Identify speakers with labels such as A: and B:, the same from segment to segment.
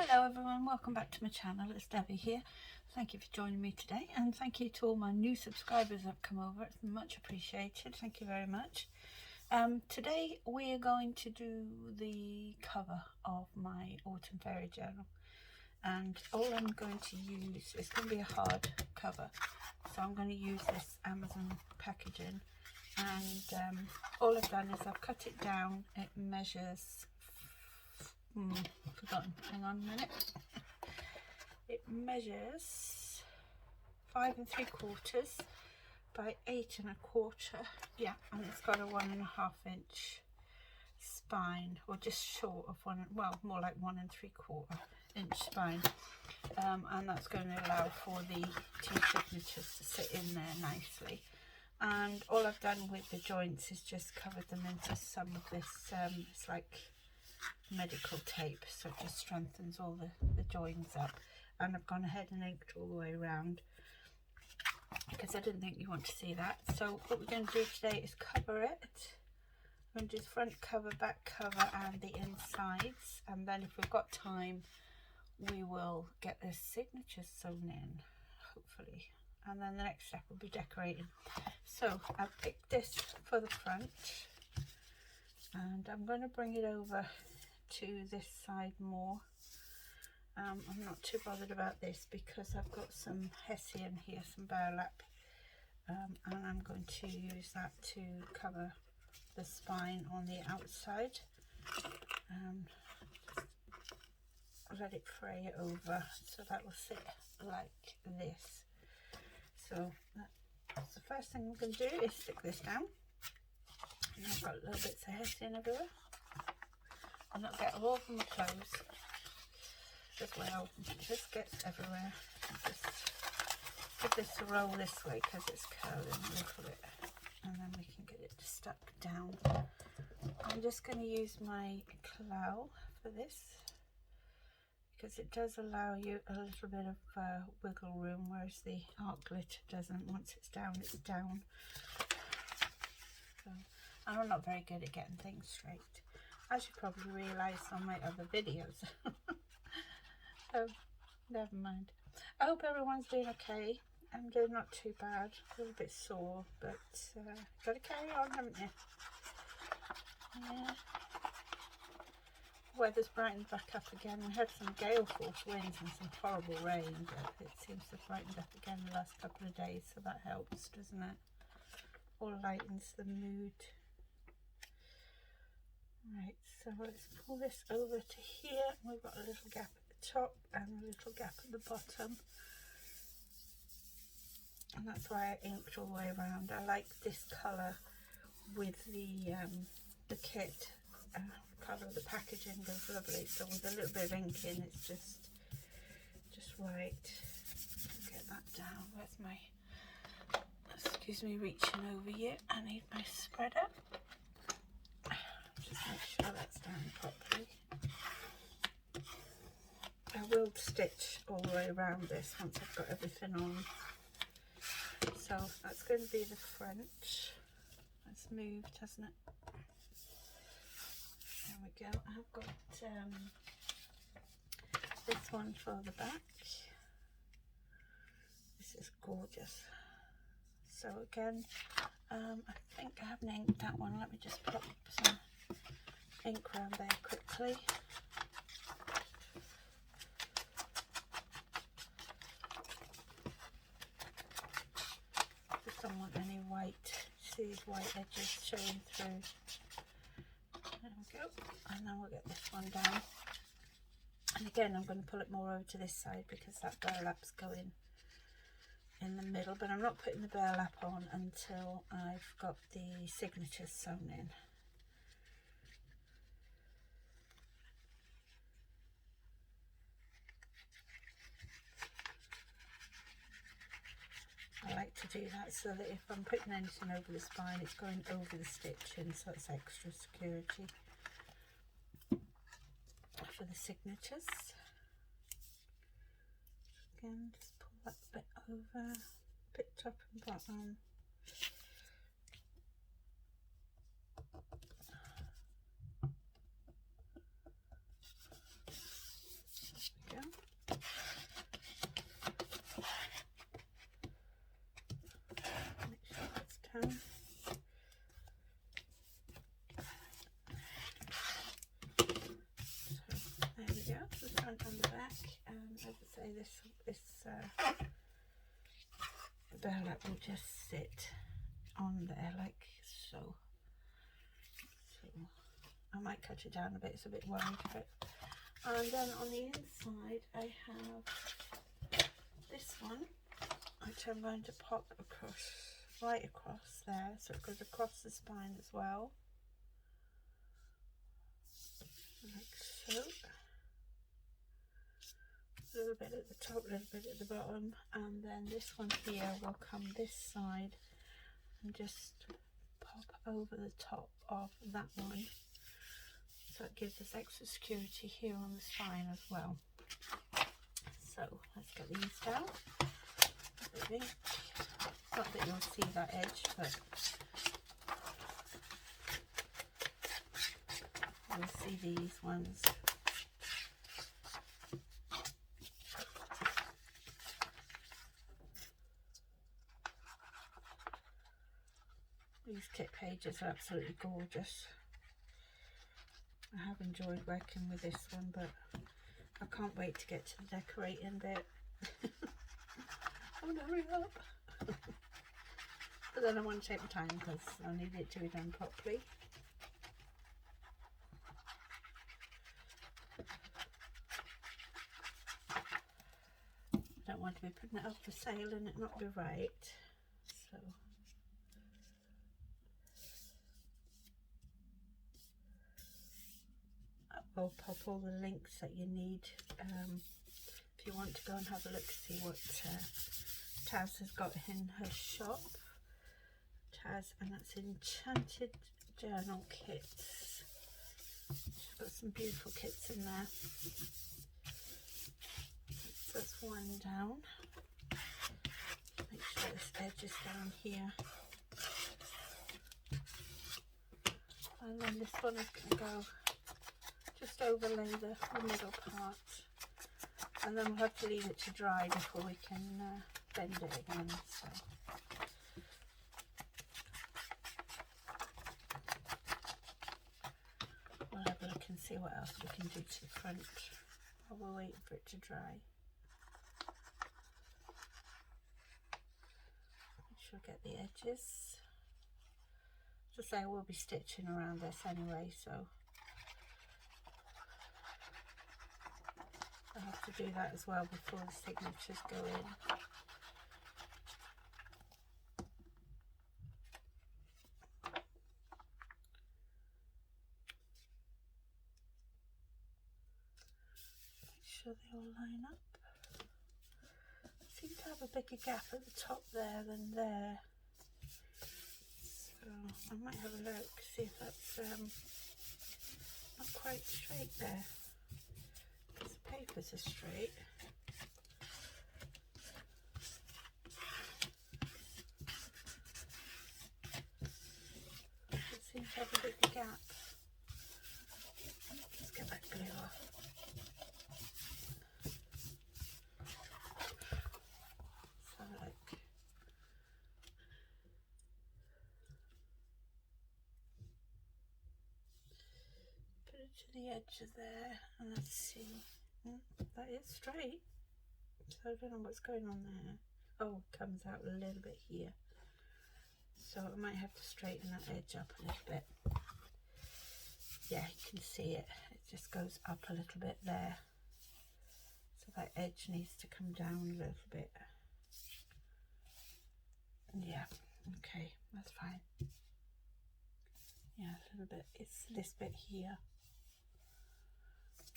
A: Hello everyone, welcome back to my channel. It's Debbie here. Thank you for joining me today, and thank you to all my new subscribers that have come over. It's much appreciated. Thank you very much. Today we are going to do the cover of my Autumn Fairy journal, and all I'm going to use is going to be a hard cover, so I'm going to use this Amazon packaging, and all I've done is I've cut it down. It measures forgotten, hang on a minute. It measures 5 3/4 by 8 1/4, yeah, and it's got a 1.5 inch spine, or just short of one, well, more like 1 3/4 inch spine, and that's going to allow for the two signatures to sit in there nicely. And all I've done with the joints is just covered them into some of this, it's like medical tape, so it just strengthens all the joins up. And I've gone ahead and inked all the way around because I didn't think you want to see that. So what we're going to do today is cover it. I'm going to do the front cover, back cover and the insides, and then if we've got time we will get the signatures sewn in, hopefully, and then the next step will be decorating. So I've picked this for the front, and I'm going to bring it over to this side more. I'm not too bothered about this because I've got some hessian here, some burlap, and I'm going to use that to cover the spine on the outside. Let it fray over, so that will sit like this. So that's the first thing I'm going to do, is stick this down. And I've got little bits of hessian everywhere, and that'll get all over my clothes as well. It just gets everywhere. Just give this a roll this way because it's curling a little bit, and then we can get it stuck down. I'm just going to use my clow for this because it does allow you a little bit of wiggle room, whereas the art glitter doesn't. Once it's down, it's down. So, and I'm not very good at getting things straight, as you probably realise on my other videos. So never mind. I hope everyone's doing okay. I'm doing not too bad, a little bit sore, but got to carry on, haven't you? Yeah. Weather's brightened back up again. We had some gale force winds and some horrible rain, but it seems to have brightened up again the last couple of days, so that helps, doesn't it? All lightens the mood. Right, so let's pull this over to here. We've got a little gap at the top and a little gap at the bottom, and that's why I inked all the way around. I like this colour with the kit. Colour of the packaging goes lovely, so with a little bit of ink in, it's just right. Get that down. Where's my, excuse me reaching over you, I need my spreader. Just make sure that's down properly. I will stitch all the way around this once I've got everything on. So that's going to be the front. That's moved, hasn't it? There we go. I've got this one for the back. This is gorgeous. So again, I think I haven't inked that one. Let me just pop some ink around there quickly. Just don't want any white, see these white edges showing through. There we go, and then we'll get this one down. And again, I'm going to pull it more over to this side because that burlap's going in the middle, but I'm not putting the burlap on until I've got the signatures sewn in. I like to do that so that if I'm putting anything over the spine, it's going over the stitching, so it's extra security for the signatures. Again, just pull that bit over, bit top and bottom. down. There we go, the front and the back, and as I say, this burlap will just sit on there like so. So I might cut it down a bit, it's a bit wide, but and then on the inside I have this one, which I'm going to pop across, right across there, so it goes across the spine as well, like so. A little bit at the top, a little bit at the bottom, and then this one here will come this side and just pop over the top of that one, so it gives us extra security here on the spine as well. So let's get these down. Not that you'll see that edge, but you'll see these ones. These kit pages are absolutely gorgeous. I have enjoyed working with this one, but I can't wait to get to the decorating bit. I want to hurry up. But then I want to take my time because I need it to be done properly. I don't want to be putting it up for sale and it not be right. So I'll pop all the links that you need if you want to go and have a look, see what Taz has got in her shop. Taz, and that's Enchanted journal kits. She's got some beautiful kits in there. So that's one down. Make sure this edge is down here. And then this one is going to go just overlay the middle part, and then we'll have to leave it to dry before we can bend it again. So we'll have a look and see what else we can do to the front while we're waiting for it to dry. Make sure I get the edges. As I say, I will be stitching around this anyway, so I have to do that as well before the signatures go in. Make sure they all line up. I seem to have a bigger gap at the top there than there. So I might have a look, see if that's not quite straight there. Because the papers are straight. It seems to have a bigger gap. Let's get that glue off. Let's have a look. Put it to the edge of there, and let's see. That is straight, so I don't know what's going on there. Oh, it comes out a little bit here, so I might have to straighten that edge up a little bit. Yeah, you can see it, it just goes up a little bit there, so that edge needs to come down a little bit. Yeah, okay, that's fine. Yeah, a little bit, it's this bit here.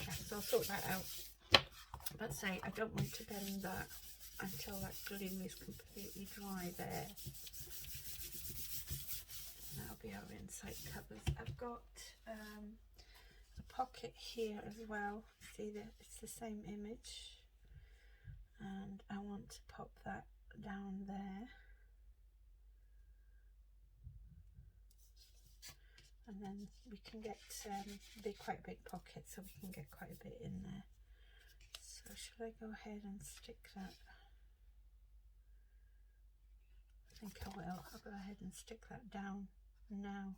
A: Yeah, so I'll sort that out. But say, I don't want to bend that until that glue is completely dry there. That'll be our inside covers. I've got a pocket here as well. See that it's the same image, and I want to pop that down there. And then we can get quite a big pocket, so we can get quite a bit in there. So should I go ahead and stick that think I will. I'll go ahead and stick that down now.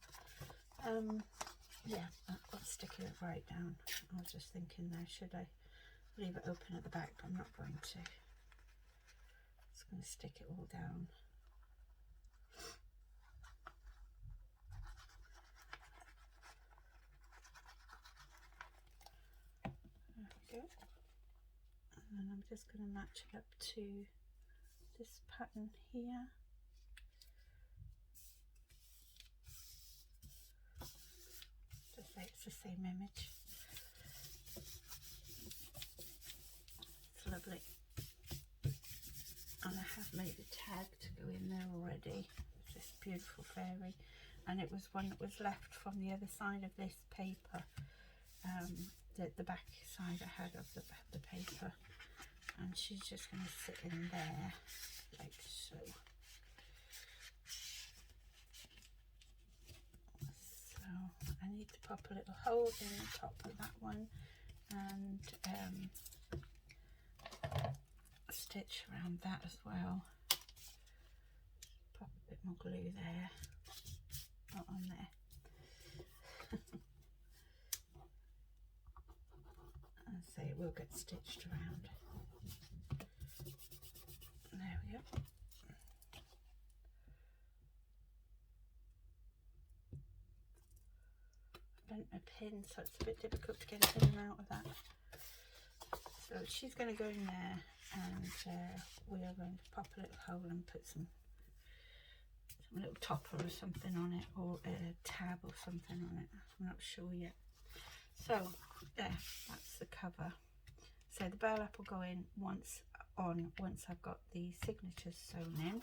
A: Yeah, I'll stick it right down. I was just thinking now, should I leave it open at the back? But I'm not going to. Just going to stick it all down. There we go. And then I'm just going to match it up to this pattern here. Just say it's the same image. It's lovely. And I have made a tag to go in there already. It's this beautiful fairy, and it was one that was left from the other side of this paper. The back side I had of the paper, and she's just going to sit in there like so. So I need to pop a little hole in the top of that one, and stitch around that as well. Pop a bit more glue there, not on there. And so it will get stitched around. There we go. I bent my pin, so it's a bit difficult to get it in and out of that. So she's going to go in there, and we are going to pop a little hole and put some little topper or something on it, or a tab or something on it. I'm not sure yet. So there, that's the cover. So the burlap will go in once I've got the signatures sewn in,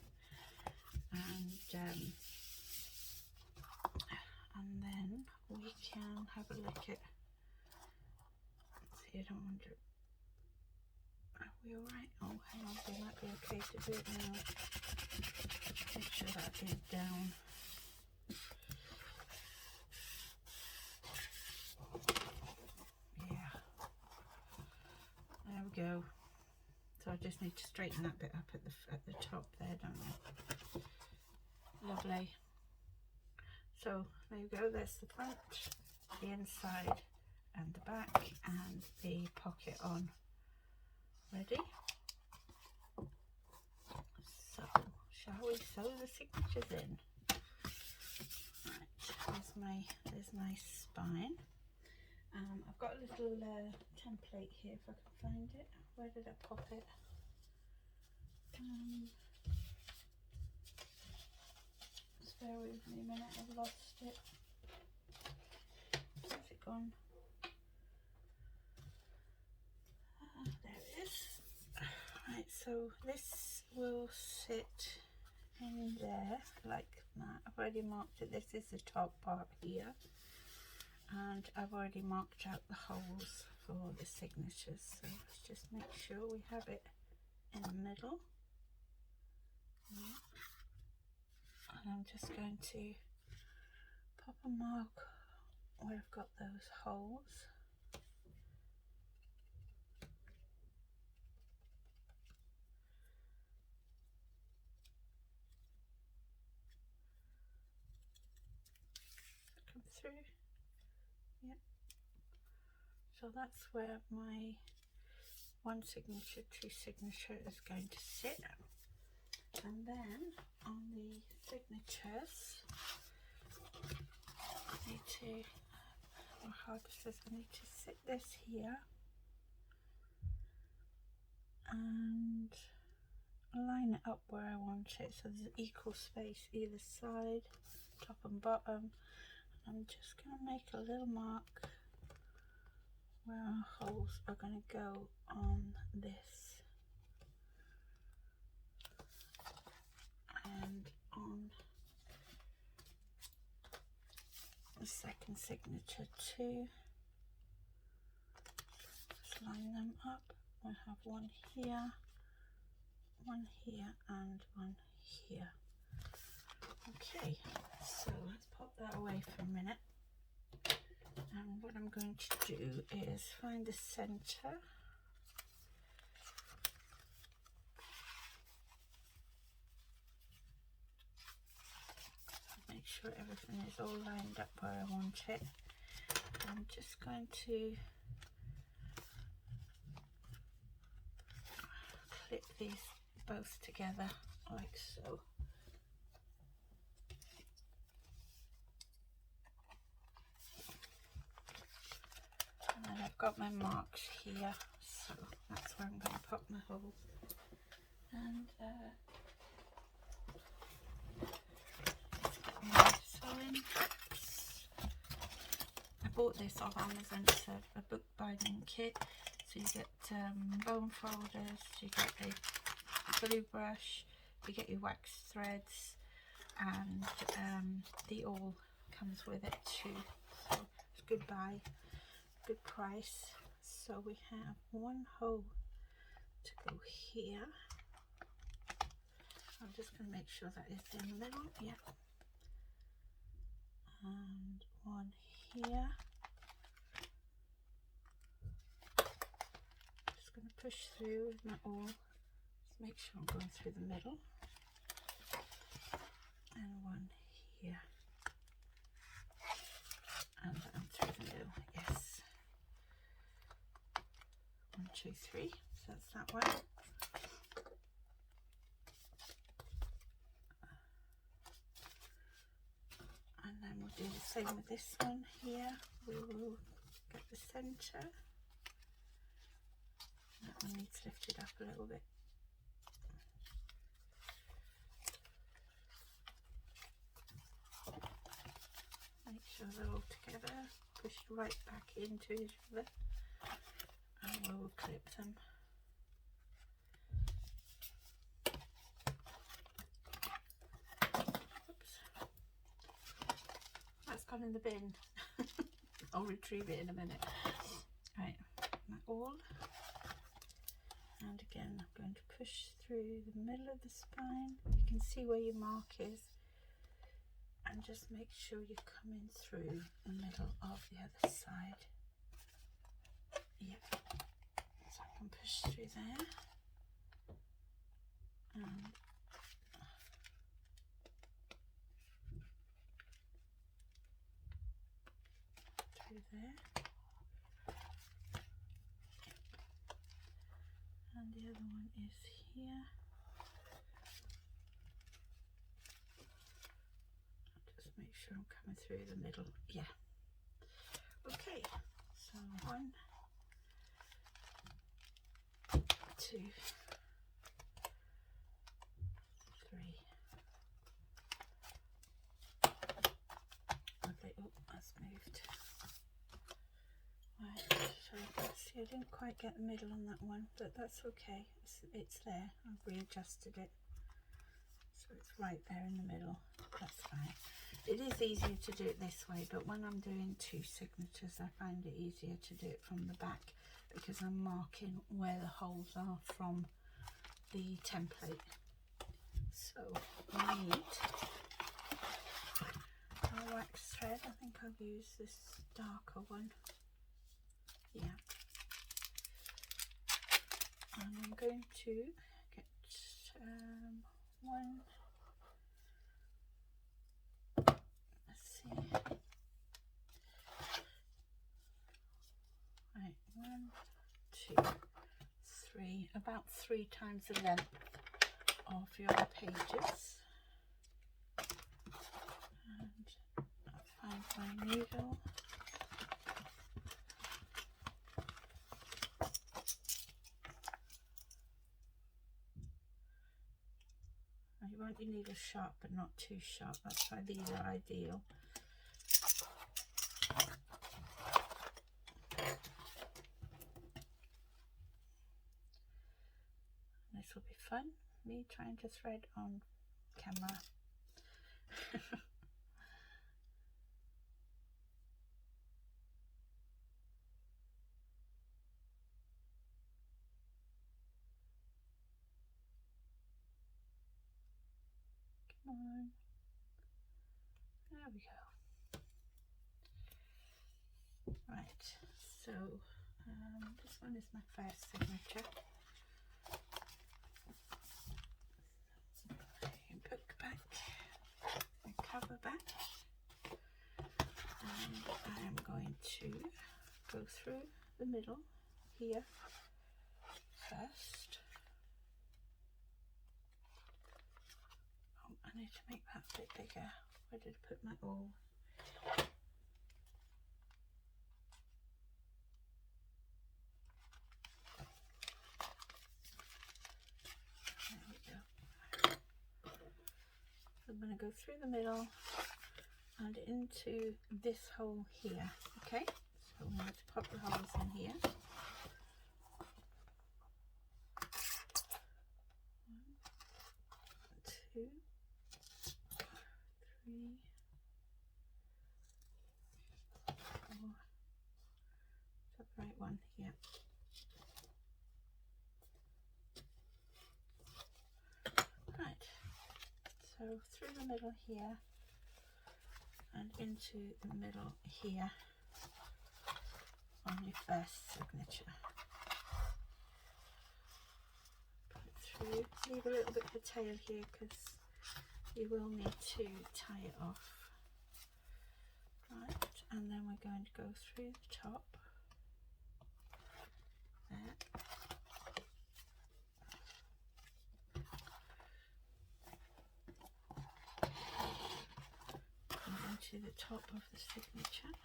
A: and then we can have a look at. See, I don't want to. Are we all right? Oh, hang on, they might be okay to do it now. Make sure that is down. Yeah. There we go. So I just need to straighten that bit up at the top there, don't I? Lovely. So there you go. There's the front, the inside, and the back, and the pocket on. Ready? So, shall we sew the signatures in? Right, there's my spine. I've got a little template here, if I can find it. Where did I pop it? Just bear with me a minute, I've lost it. Where's it gone? There it is. Right, so this will sit in there like that. I've already marked it. This is the top part here, and I've already marked out the holes for the signatures. So let's just make sure we have it in the middle. And I'm just going to pop a mark where I've got those holes. Come through. Yep. So that's where my one signature, two signature is going to sit. And then on the signatures, I need to, how does this, I need to sit this here and line it up where I want it, so there's equal space either side, top and bottom. I'm just going to make a little mark where our holes are going to go on this and on the second signature too. Just line them up. I have one here, and one here. Okay, so let's pop that away for a minute. And what I'm going to do is find the center. sure everything is all lined up where I want it. I'm just going to clip these both together like so. And then I've got my marks here, so that's where I'm going to pop my hole. And sewing. I bought this off Amazon. It's a book binding kit. So you get bone folders, you get a glue brush, you get your wax threads, and the awl comes with it too. So it's good buy, good price. So we have one hole to go here. I'm just going to make sure that is in the middle, yeah. And one here. Just going to push through with my awl. Just make sure I'm going through the middle. And one here. And I'm through the middle, yes. 1, 2, 3. So that's that one. And then we'll do the same with this one here. We will get the centre. That one needs lifted up a little bit. Make sure they're all together, pushed right back into each other, and we'll clip them. Oops. That's gone in the bin. I'll retrieve it in a minute. Right, my awl. And again, I'm going to push through the middle of the spine. You can see where your mark is. And just make sure you're coming through the middle of the other side. Yeah. So I can push through there. And through there. And the other one is here. Just make sure I'm coming through the middle. Yeah. Okay. So 1, 2, 3. Okay. Oh, that's moved. Right, so see, I didn't quite get the middle on that one, but that's okay. It's there. I've readjusted it, so it's right there in the middle. That's fine. It is easier to do it this way, but when I'm doing 2 signatures, I find it easier to do it from the back because I'm marking where the holes are from the template. So I need a wax thread. I think I'll use this darker one. Yeah, and I'm going to get one, let's see, right, 1, 2, 3, about 3 times the length of your pages, and I'll find my needle. You want your needle sharp but not too sharp, that's why these are ideal. This will be fun, me trying to thread on camera. Come on. There we go. Right, so this one is my first signature. Book back and cover back. through the middle here first. Oh, I need to make that a bit bigger. Where did I put my awl? There we go. I'm going to go through the middle and into this hole here. Okay, so I'm going to pop the holes in here. 1, 2, 3, 4. Is that the right one? Yeah. Right. So through the middle here and into the middle here on your first signature. Put it through. Leave a little bit of the tail here because you will need to tie it off. Right, and then we're going to go through the top there. And into the top of the signature.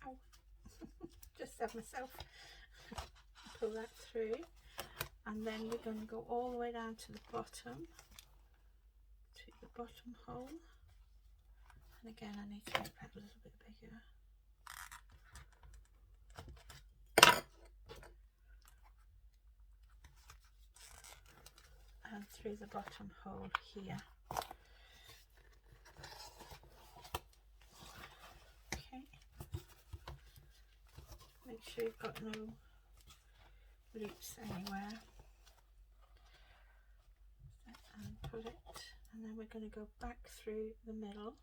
A: Ow. Just had myself. Pull that through, and then we're going to go all the way down to the bottom, hole, and again I need to make that a little bit bigger. And through the bottom hole here. Okay. Make sure you've got no loops anywhere. And put it, and then we're going to go back through the middle.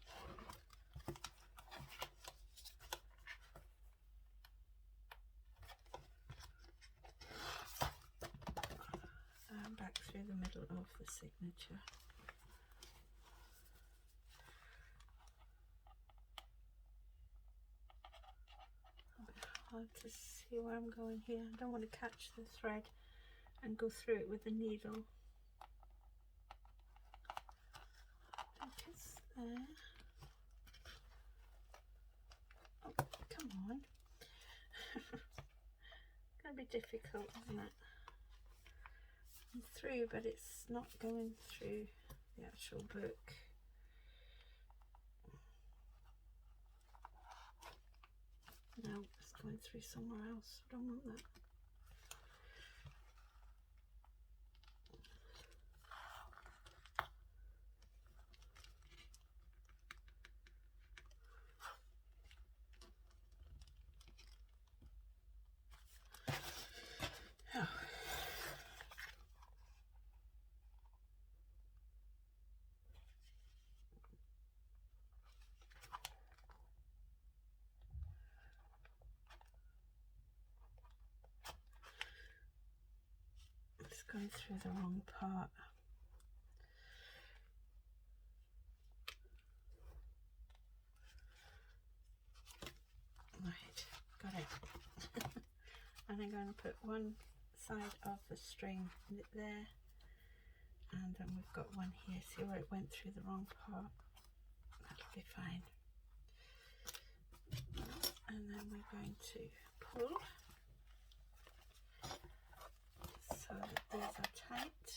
A: And back through the middle of the signature. A bit hard to see where I'm going here. I don't want to catch the thread and go through it with the needle. I think it's there. Oh, come on. It's going to be difficult, isn't it? I'm through, but it's not going through the actual book. No, it's going through somewhere else. I don't want that. Oh. It's going through the wrong part. Right, got it. And I'm going to put one side of the string there, and then we've got one here. See where it went through the wrong part? That'll be fine. And then we're going to pull so that these are tight,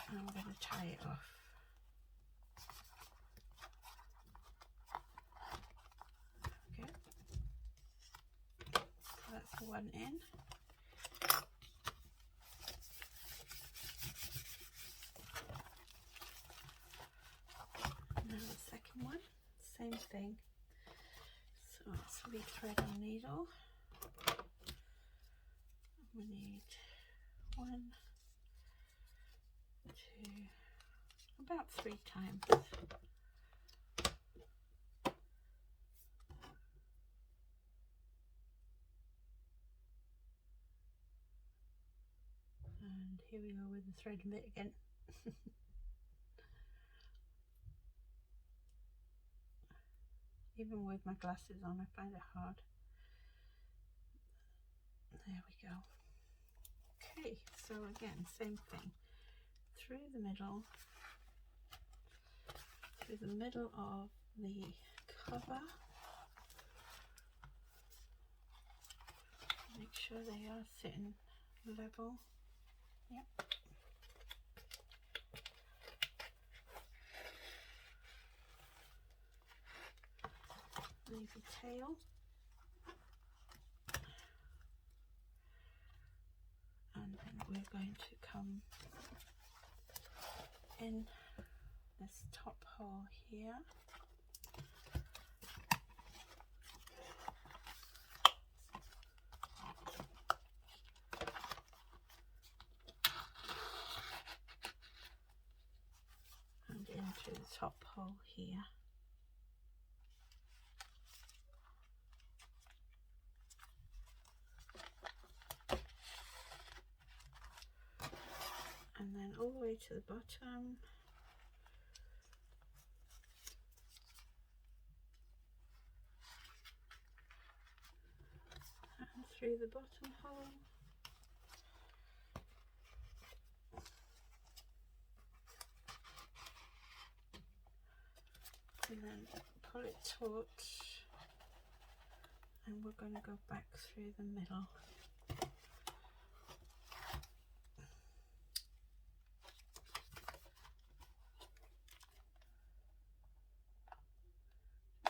A: and I'm going to tie it off. Okay, so that's one in. Now the second one, same thing. So let's re-thread our needle. We need 1, 2, about 3 times. And here we go with the thread bit again. Even with my glasses on, I find it hard. There we go. Okay, so again, same thing. Through the middle of the cover. Make sure they are sitting level. Yep. Leave the tail. And then we're going to come in this top hole here. And into the top hole here. And then all the way to the bottom. And through the bottom hole. And then pull it taut. And we're going to go back through the middle.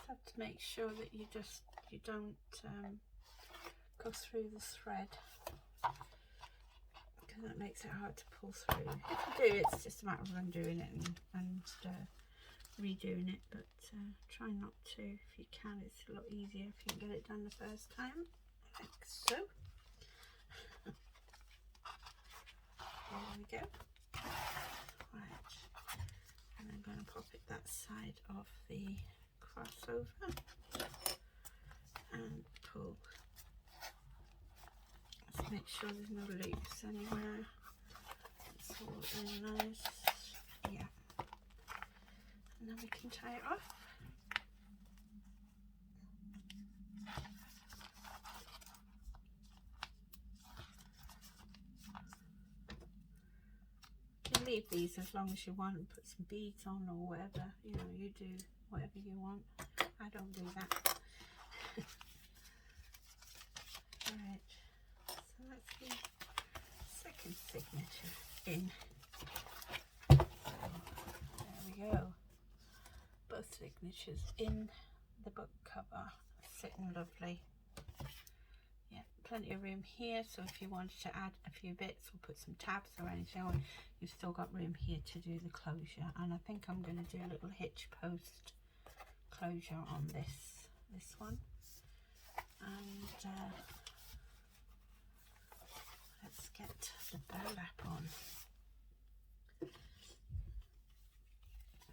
A: Have to make sure that you don't go through the thread, because that makes it hard to pull through. If you do, it's just a matter of undoing it and redoing it, but try not to. If you can, it's a lot easier if you can get it done the first time, like so. There we go. Right, and I'm going to pop it that side of the crossover and pull. Let's make sure there's no loops anywhere. It's all in nice. Yeah. And then we can tie it off. You can leave these as long as you want and put some beads on or whatever. You know, you do whatever you want. I don't do that. Right, so that's the second signature in. So there we go. Both signatures in the book cover, sitting lovely. Yeah, plenty of room here, so if you wanted to add a few bits or put some tabs or anything on, you've still got room here to do the closure. And I think I'm going to do a little hitch post closure on this one. And let's get the burlap on.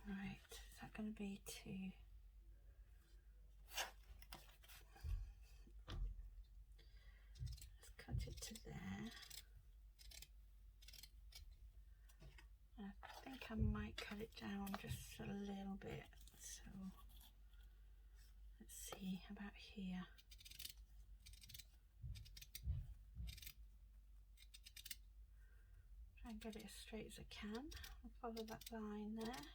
A: Right, is that going to be to let's cut it to there. I think I might cut it down just a little bit, so let's see about here. Try and get it as straight as I can. I'll follow that line there.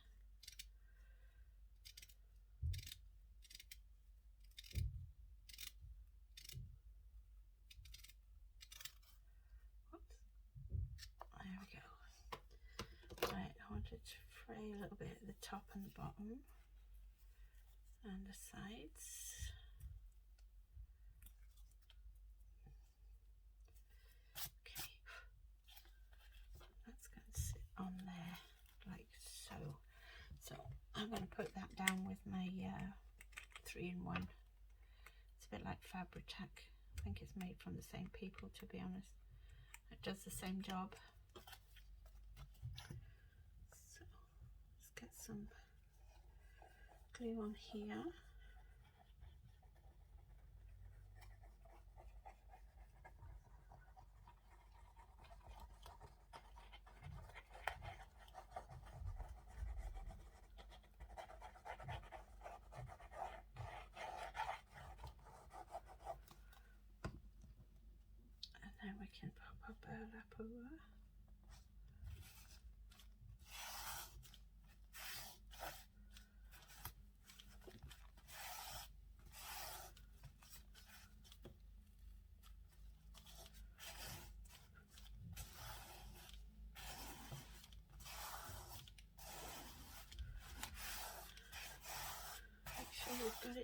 A: Whoops. There we go. Right, I wanted to fray a little bit at the top and the bottom and the sides. Okay, that's going to sit on there like so. So I'm going to put that down with my 3-in-1. It's a bit like Fabri-Tac. I think it's made from the same people, to be honest. It does the same job. So let's get some glue on here.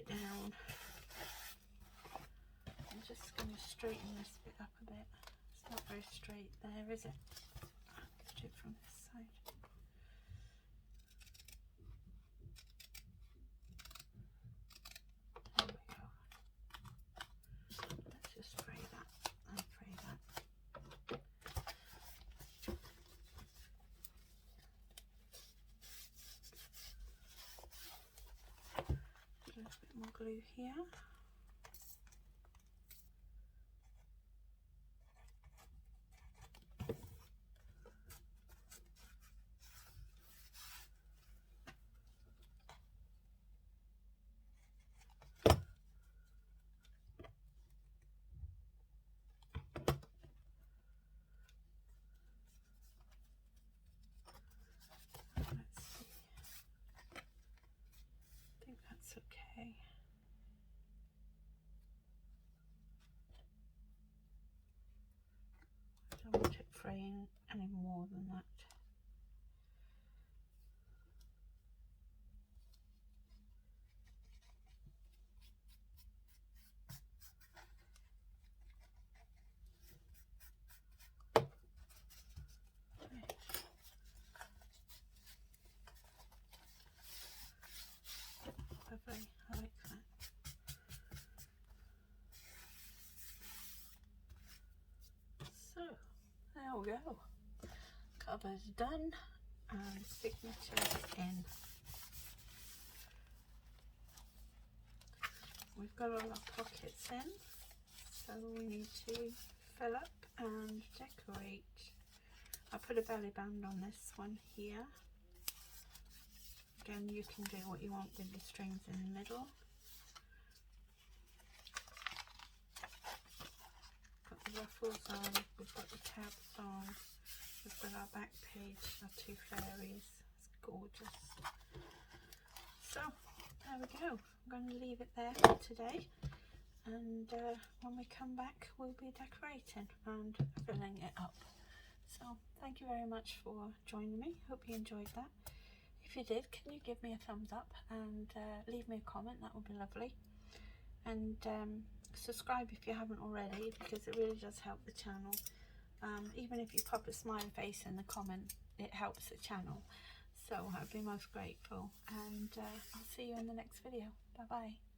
A: it down. I'm just going to straighten this bit up a bit. It's not very straight there, is it? Let's do it from this side. There we go. Let's just fray that and fray that. A little bit more glue here. Okay. I don't want it fraying any more than that. Lovely, I like that. So, there we go. Cover's done and signatures in. We've got all our pockets in, so we need to fill up and decorate. I put a belly band on this one here. Again, you can do what you want with the strings in the middle. Got the ruffles on, we've got the tabs on, we've got our back page, our two fairies. It's gorgeous. So, there we go. I'm going to leave it there for today. And when we come back, we'll be decorating and filling it up. So, thank you very much for joining me. Hope you enjoyed that. If you did, can you give me a thumbs up and leave me a comment? That would be lovely. And subscribe if you haven't already, because it really does help the channel. Even if you pop a smiley face in the comment, it helps the channel. So I'd be most grateful. And I'll see you in the next video. Bye bye.